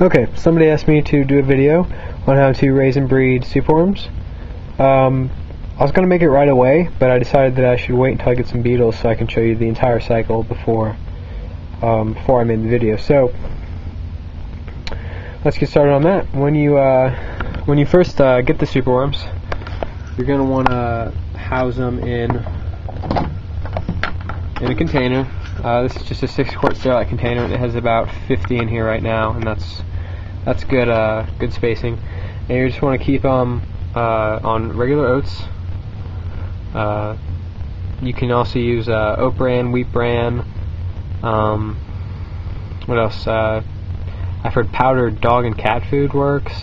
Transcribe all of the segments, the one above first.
Okay, somebody asked me to do a video on how to raise and breed superworms. I was going to make it right away, but I decided that I should wait until I get some beetles so I can show you the entire cycle before I made the video. So let's get started on that. When you first get the superworms, you're going to want to house them in a container. This is just a 6-quart Sterilite container. It has about 50 in here right now, and that's good spacing. And you just want to keep them on regular oats. You can also use oat bran, wheat bran. What else? I've heard powdered dog and cat food works.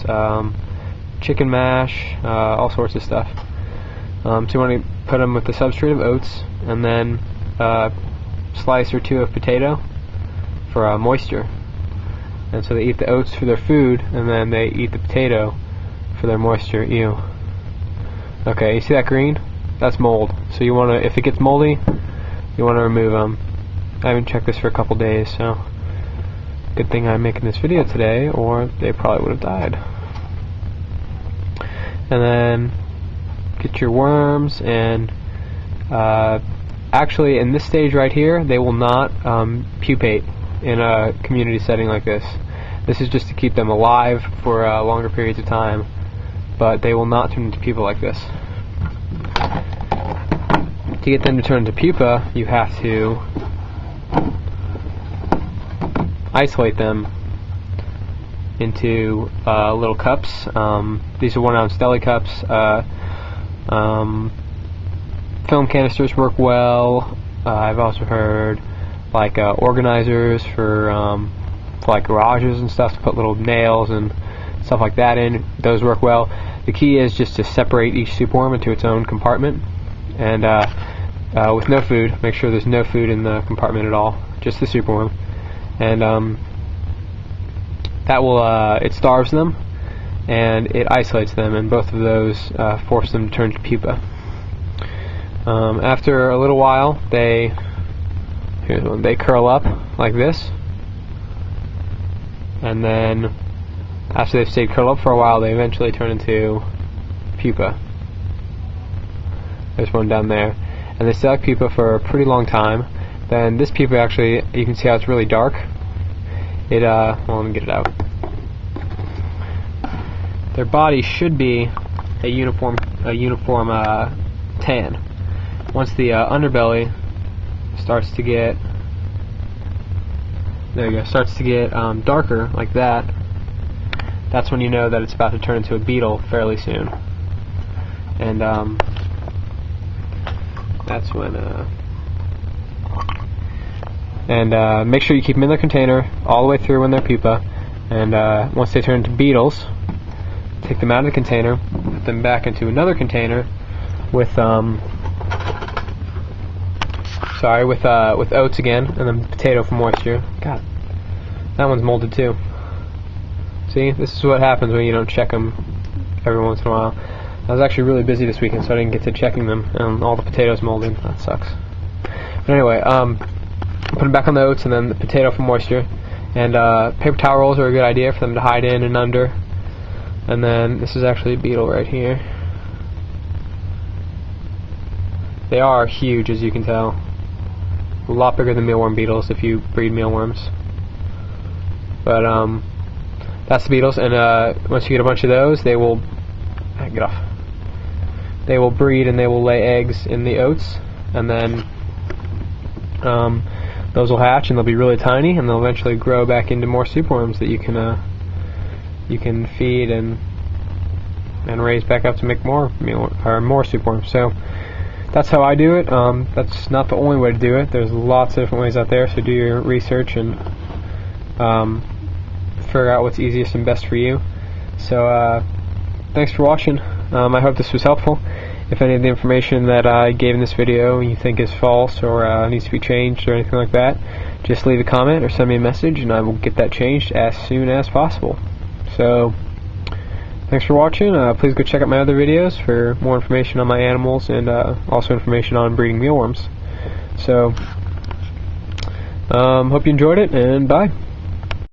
Chicken mash, all sorts of stuff. So you want to put them with the substrate of oats, and then slice or two of potato for moisture. And so they eat the oats for their food, and then they eat the potato for their moisture. Ew. Okay, you see that green? That's mold. So you want to, if it gets moldy, you want to remove them. I haven't checked this for a couple days, so good thing I'm making this video today, or they probably would have died. And then get your worms, and actually in this stage right here, they will not pupate in a community setting like this. This is just to keep them alive for longer periods of time, but they will not turn into pupa like this. To get them to turn into pupa, you have to isolate them into little cups. These are 1-ounce deli cups. Film canisters work well. I've also heard like organizers for like garages and stuff, to put little nails and stuff like that in. Those work well. The key is just to separate each superworm into its own compartment, and with no food. Make sure there's no food in the compartment at all, just the superworm, and that will it starves them and it isolates them, and both of those force them to turn to pupa. After a little while, they curl up like this, and then after they've stayed curled up for a while, they eventually turn into pupa. There's one down there, and they stay like pupa for a pretty long time. Then this pupa, actually, you can see how it's really dark. Well, let me get it out. Their body should be a uniform tan. Once the underbelly starts to get, there you go, starts to get darker like that, that's when you know that it's about to turn into a beetle fairly soon. And that's when make sure you keep them in their container all the way through when they're pupa, and once they turn into beetles, take them out of the container, put them back into another container with with oats again, and then potato for moisture. God, that one's molded too. See, this is what happens when you don't check them every once in a while. I was actually really busy this weekend, so I didn't get to checking them, and all the potatoes molded. That sucks. But anyway, put them back on the oats and then the potato for moisture. And paper towel rolls are a good idea for them to hide in and under. And then this is actually a beetle right here. They are huge, as you can tell. A lot bigger than mealworm beetles if you breed mealworms. But that's the beetles, and once you get a bunch of those, they will get off. They will breed and they will lay eggs in the oats, and then those will hatch and they'll be really tiny, and they'll eventually grow back into more superworms that you can feed and raise back up to make more superworms. So that's how I do it. That's not the only way to do it. There's lots of different ways out there, so do your research and figure out what's easiest and best for you. So thanks for watching. I hope this was helpful. If any of the information that I gave in this video you think is false or needs to be changed or anything like that, just leave a comment or send me a message, and I will get that changed as soon as possible. So thanks for watching. Please go check out my other videos for more information on my animals, and also information on breeding mealworms. So hope you enjoyed it, and bye.